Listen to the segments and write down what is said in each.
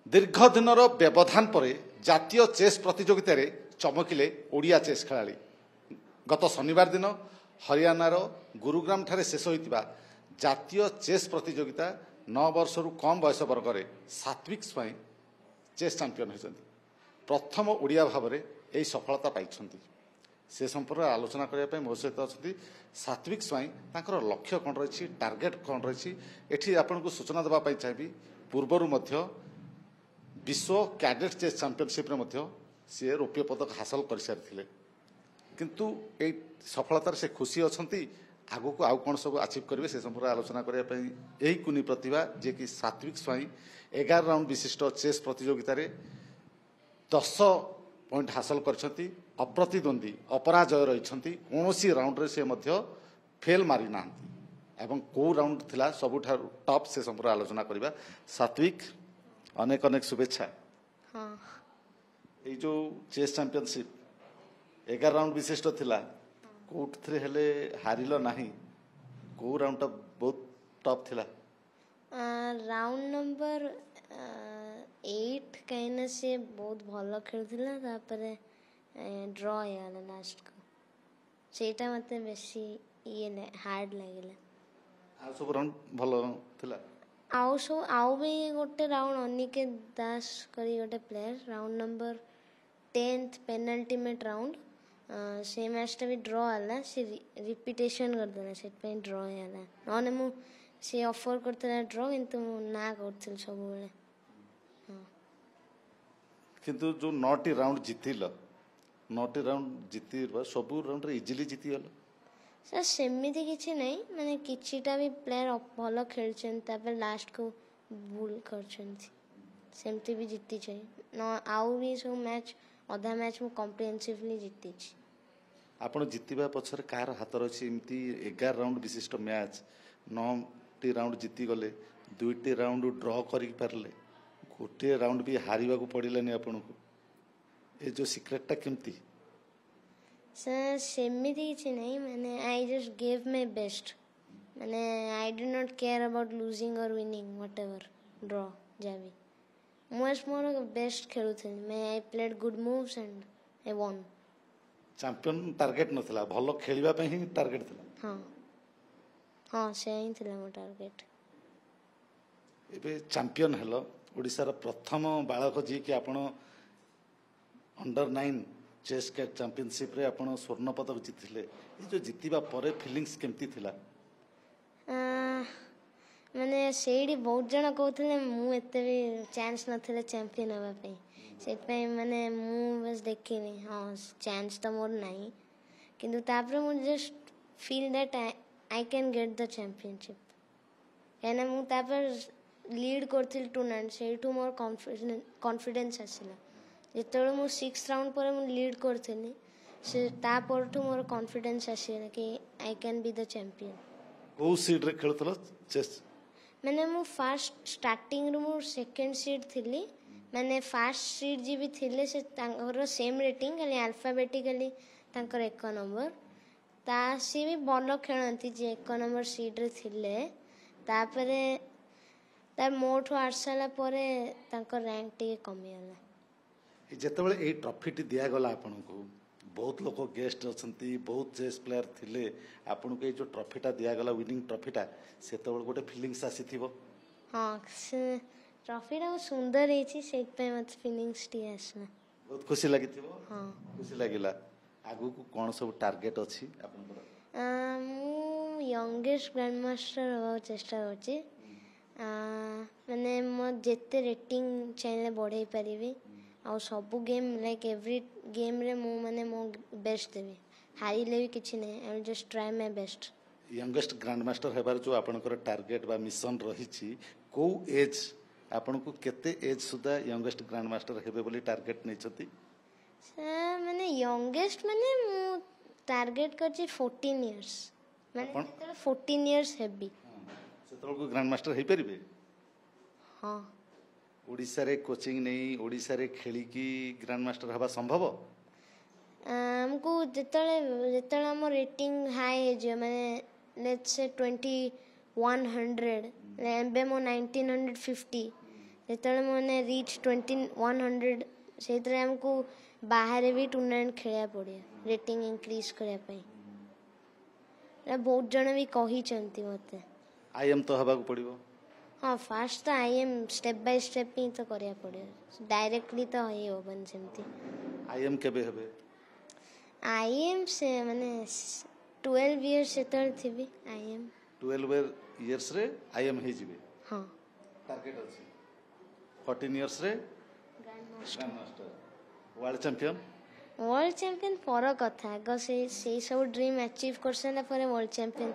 दीर्घ दिनर व्यवधान पर जातीय चेस प्रतियोगित चमकिले ओडिया चेस खेलाड़ी गत शनिवार दिन हरियाणार गुरुग्राम ठारे शेष होइतिबा जातीय चेस प्रतियोगिता 9 वर्ष रु कम बयस वर्ग में सात्विक स्वयं चेस चैंपियन होइछन्ति। प्रथम ओडिया भाव में यही सफलता पाइछन्ति। से संपर्क आलोचना करने मो सहित अच्छा सात्विक स्वयं तांकर लक्ष्य कौन रही टार्गेट कौन रही एठी आपन को सूचना देवाई चाहिए। पूर्वर विश्व कैडेट चेस चैंपियनशिप रे सी रौप्य पदक हासिल कर सारी किंतु ए सफलतार से खुशी अच्छा आगु को आउ कौन सब अचीव करेंगे से संपर्क आलोचना करने यही कुनी प्रतिभा जे कि सात्विक स्वयं 11 राउंड विशिष्ट चेस प्रतियोगिता 10 पॉइंट हासिल करछंती। अप्रतिद्वंदी अपराजय रही कौन राउंड रे से मध्य फेल मारी ना एवं कौ राउंड थिला सबुठा टॉप से संपर्क आलोचना करबा। सात्विक अनेक अनेक शुभेच्छा। हाँ ये जो चेस चैंपियनशिप 11 राउंड विशिष्ट थिला कोट थ्रे हेले हारिलो नाही को राउंड टा बहुत टॉप थिला। राउंड नंबर 8 कहीं से बहुत भल खेलुथिला तापरे ड्रॉ याला लास्ट को सेटा मते बेसी ये हार्ड लागिला। आ सब राउंड भलो थिला। आउ भी गोटे राउंड अनिकेत दास करी गोटे player round number 10th penultimate round से मैच भी ड्रॉ आला से रिपीटेशन कर देला से पे ड्रॉ आला नने मु से ऑफर करतला ड्रॉ किंतु ना करथिल सब बेले। हां किंतु जो 9टी राउंड जीतिल 9टी राउंड जीति सब राउंड रे इजीली जीति गल। सर सेମିତି किछि नहीं माने किछिटा भी प्लेयर भलो खेलछन तापर लास्ट को भूल करछन्ती सेମିତି भी जीति छै न आउ भी सो मैच अधा मैच मु कॉम्प्रिहेंसिवली जीति छी। आपण जीतिबा पछर कार हाथ रछि एमती 11 राउंड विशिष्ट मैच 9टी राउंड जीति गले 2टी राउंड ड्रॉ करि परले गोटे राउंड भी हारिबा को पड़िलानी आपण को ए जो सीक्रेटटा केमती। सर सेମିତି किछि नहीं माने I just give my best माने I do not care about losing or winning whatever draw जाबी मोस्ट मोर बेस्ट खेलुथिन मैं I played good moves and I won. Champion target नथला भलो खेलिबा पे ही टारगेट थिला। हां हां से ही थिला मो टारगेट। एबे चैंपियन हेलो ओडिसा रा प्रथम बालक जी कि आपण अंडर 9 चेस के चैंपियनशिप रे आपण स्वर्ण पदक जीतिले ये जो जीतिबा परे फीलिंग्स केमती थिला। माने सेडी बहुत जण कहथले मु एते भी चांस नथिले चैंपियन होबा पे सेट पे माने मु बस देखिनी हां चांस त मोर नाही किंतु तापर मु just feel that I can get the championship एना मु तापर लीड करथिल टूर्नामेंट सेठू मोर कॉन्फिडेंस आसिला जेतळे मु 6 राउंड पर मु लीड करथिनी से ता परठू मोर कॉन्फिडेंस आसिला कि I can be the champion. ओ सीड रे खेलतलो चेस मैंने मु फर्स्ट स्टार्टिंग रो मु सेकंड सीड थिली माने फर्स्ट सीड जी भी थिले से तांकर सेम रेटिंग खाली अल्फाबेटिकली तांकर 1 नंबर ता सी भी बॉल खेलंती जे 1 नंबर सीड रे थिले तापरे ता मोठो आरसाला परे तांकर रैंक टी कमी होला। जेतेबेले ए ट्रॉफी टी दिया गला आपन को बहुत लोग गेस्ट अच्छी बहुत चेस प्लेयर थिले आपन को जो ट्रॉफीटा दिया गला विनिंग ट्रॉफीटा सेतेबेले गोटे फीलिंग्स आसी थिबो। हां ट्रॉफीटा सुंदर हेछि सेट पे मत फीलिंग्स टी आसना बहुत खुशी लागि थिबो। हां खुशी लागिला आगु को कोन सब टारगेट अछि आपन को। मु यंगेस्ट ग्रैंड मास्टर होबा चेष्टा करछि माने मो जेते रेटिंग चाहिए बढ़ाई पारिबी आ सब गेम लाइक एवरी गेम रे मु माने मो बेस्ट देबी हारिले भी किछि नै I will just try my best. Youngest grandmaster हेबार जो आपनकर टारगेट बा मिशन रहिछि को एज आपन को केते एज सुदा यंगेस्ट ग्रैंड मास्टर हेबे बोली टारगेट नै छथि। माने यंगेस्ट माने मु टारगेट करछि 14 इयर्स माने 14 इयर्स हेबी सेतल को ग्रैंड मास्टर हे परिबे। हां ओडिसा रे कोचिंग नहीं ओडिसा रे खेली की ग्रैंड मास्टर हवा संभव हमको जेतले हम रेटिंग हाई है जो माने लेट्स से 2100 एबे मो 1950 ଯେତେବେଳେ ମାନେ ରିଚ୍ 2100 ସେଇଥିରେ ଆମକୁ ବାହାରେ ବି ଟୁର୍ଣ୍ଣାମେଣ୍ଟ ଖେଳିବାକୁ ପଡ଼ିବ ରେଟିଂ ଇନକ୍ରିଜ୍ କରିବା ପାଇଁ। ବହୁତ ଜଣ ବି କହିଛନ୍ତି ମୋତେ। ଆଇଏମ୍ ତ ହେବାକୁ ପଡ଼ିବ। हाँ फास्ट तो आईएम स्टेप बाय स्टेप ही तो करिया पड़े डायरेक्टली तो है होबन सेमती। आईएम केबे हेबे? आईएम से माने 12 इयर्स सेतल थी आईएम 12 इयर्स रे आईएम हे जिवे। हाँ टारगेट अछि 14 इयर्स रे ग्रैंड मास्टर वर्ल्ड चैंपियन पर कथा ग से सब ड्रीम अचीव कर सला पर वर्ल्ड चैंपियन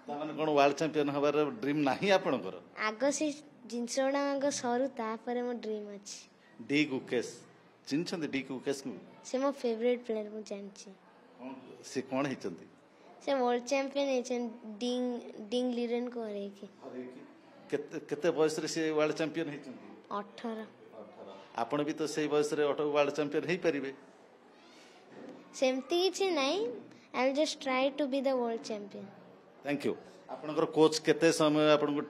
ताମାନେ कोन वर्ल्ड चैंपियन हबार ड्रीम नाही आपणकर? आग से जिनसोडा आग सरू तापर मो ड्रीम अछि। डी गुकेश चिन्हछन्ती? डी गुकेश को से मो फेवरेट प्लेयर मु जानछि। से कोन हिचन्ती? से वर्ल्ड चैंपियन हिचन डिंग लीरन को हरे के केते बयस रे से वर्ल्ड चैंपियन हिचन्ती? 18। आपण भी तो सेही बयस रे वर्ल्ड चैंपियन हेई परिबे? सेमती किछि नाही I will just try to be the world champion. Thank you. आपनकर कोच केते समय आपनको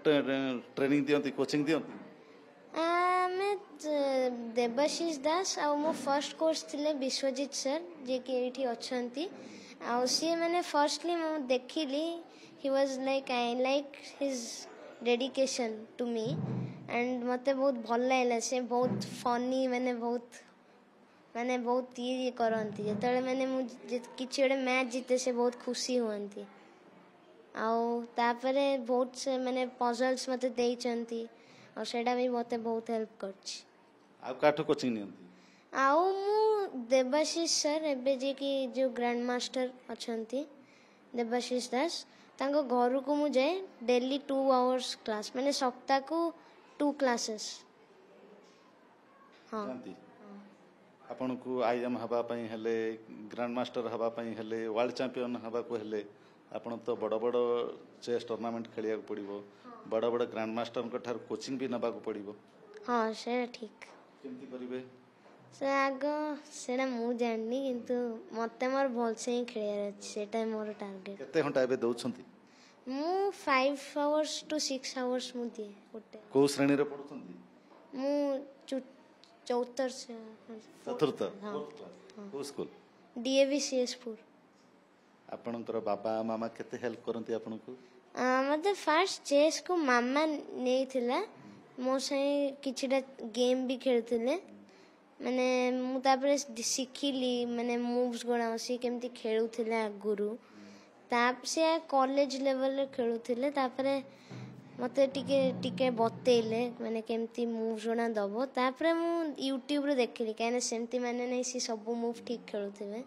ट्रेनिंग दियंती कोचिंग दियंती? मैं देवाशीष दास आ मो फर्स्ट कोर्स थिले विश्वजीत सर जे कि एठी अछंती आ सी माने फर्स्टली मो देखिली he was like I like his dedication to me and मते बहुत भल लागला से बहुत फनी माने बहुत ये करंती जेतले माने मु किछि ओडे मैच जीते से बहुत खुशी होंती आउ तापरे बहुत से माने पजल्स मते देइचंती और सेटा भी मते बहुत हेल्प करछि। आ काठो कोचिंग नियंती? आउ मु देवाशीष सर एबे जे कि जो ग्रैंड मास्टर अछंती देवाशीष दास तांको घर को मु जाए डेली 2 आवर्स क्लास माने सप्ताह को 2 क्लासेस। हाँ आपण को आईएम हबा पई हेले ग्रैंड मास्टर हबा पई हेले वर्ल्ड चैंपियन हबा को हेले आपण तो बड़ बड़ चेस टूर्नामेंट खेलिया को पड़िबो बड़ बड़ ग्रैंड मास्टर को ठार कोचिंग भी नबा को पड़िबो। हाँ से ठीक केमती करिवे से आग सेना मु जाननी किंतु मते मोर भल से ही खेलिया अछि सेटा मोर टारगेट। केते घंटा एबे दउछंती? मु 5 आवर्स टू 6 आवर्स मु दिए ओटे। को श्रेणी रे पढुछंती? मु चतुर्थ को स्कूल? डीएवी सीएसपुर। आपणकर बाबा मामा केते हेल्प करंती आपनको? मते फर्स्ट चेस को मामा नहीं थिला मो से किछटा गेम भी खेलथिले माने मु तापरे सिखिली माने मूव्स गोणा सी केमती खेलुथिला गुरु ताप से कॉलेज लेवल रे खेलुथिले तापरे मते टिके बतेइले माने केमती मूव्स गोणा दबो तापरे मु यूट्यूब रे देखिली काने सेमती माने नै सी सब मूव ठीक खेलुथिले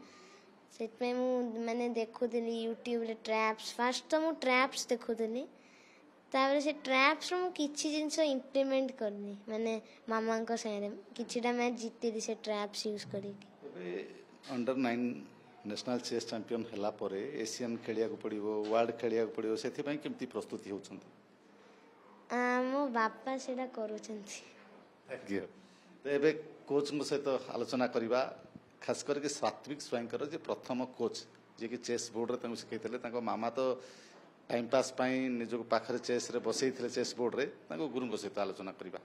सेतमे मु माने देखुथिली यूट्यूब रे ट्रैप्स फर्स्ट तो मु ट्रैप्स देखुथिली तापरे से ट्रैप्स मु किछि जिंस इंप्लीमेंट करनी माने मामा को सारे किछिटा मैच जीतेली से ट्रैप्स यूज करी। अंडर 9 नेशनल चेस चैंपियन हला परे एशियन खेलिया को पड़िबो वर्ल्ड खेलिया को पड़िबो सेथि पई केमती प्रस्तुति होछंती? मो बापा सेटा करूछंती। Thank you. तो एबे कोच को सहित आलोचना करिबा खास करके सात्विक स्वयंकर जे प्रथम कोच जे कि चेस बोर्ड रे तंग सिखैतले ताको मामा तो टाइम पास पाई निज पाखरे चेस रे बसैथिले चेस बोर्ड रे ताको गुरु को सहित आलोचना करिबा।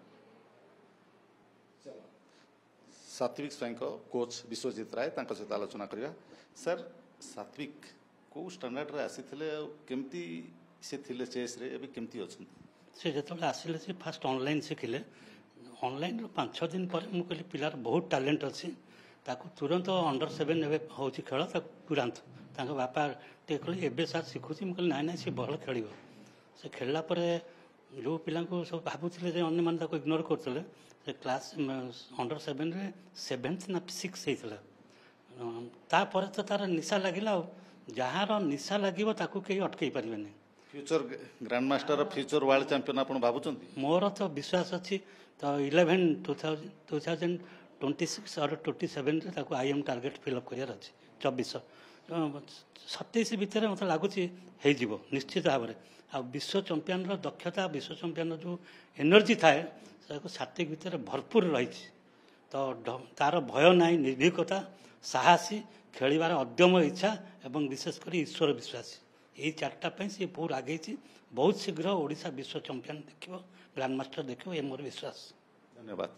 सात्विक स्वयंकर कोच विश्वजीत राय ताको सहित आलोचना करिबा। सर सात्विक को स्टैंडर्ड रे आसीथिले केमती से थिले चेस रे एबे केमती अछन? से जेतले आसिले से फास्ट ऑनलाइन सिखिले ऑनलाइन रो 5-6 दिन पर मु कहली पिलार बहुत टैलेंट अछि ताको तुरंत अंडर 7 एबे होची खेल ताको तुरंत ताको बापा टे कहली एबे साथ सिखुची मु कहली नाइ नाइ से भल खेलिबो से खेलला परे जो पिला को सब भाबुथिले जे अन्य मान ताको इग्नोर करथले से क्लास अंडर 7 रे 7th ना 6 हेतला ता परे तो तार निशा लागिला जहार निशा लागिबो ताको केही अटकई परिबेनी। Future grandmaster future world champion आपण भाबुचंती? मोर तो विश्वास अछि तो 2026 और 27 रे ताको आईएम टारगेट फिलअप करियार अछि 24 27 भितर मत लागुची हे जीवो निश्चित भाव में आ विश्व चैंपियन रो दक्षता विश्व चैंपियन रो जो एनर्जी थाए ताको सात्विक भितर भरपूर रही तो तार भय नाही निर्भीकता साहसी खेलिबार अद्यम इच्छा एवं विशेषकर ईश्वर विश्वासी यही 4टा से बहुत आगे बहुत शीघ्र ओडिशा विश्व चैंपियन देखियो ग्रैंड मास्टर देखियो ये मोर विश्वास। धन्यवाद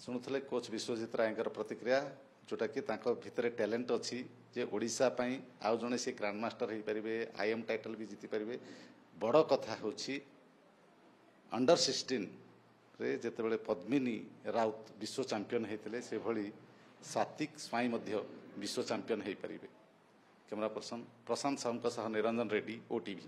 शुणुले कोच विश्वजित रायकर प्रतिक्रिया जोटा कि भितर टैलेंट अच्छी जे ओडिशा पई आउ जने से ग्रांड मास्टर हो पारे आईएम टाइटल भी जीति पारे बड़ कथा हूँ अंडर 16 रे जेतेबेले पद्मिनी राउत विश्व चैंपियन होते से भली सात्विक स्वाई मध्य विश्व चैंपियन हो पारे कैमरा पर्सन प्रशांत साहू निरंजन रेड्डी ओटीवी।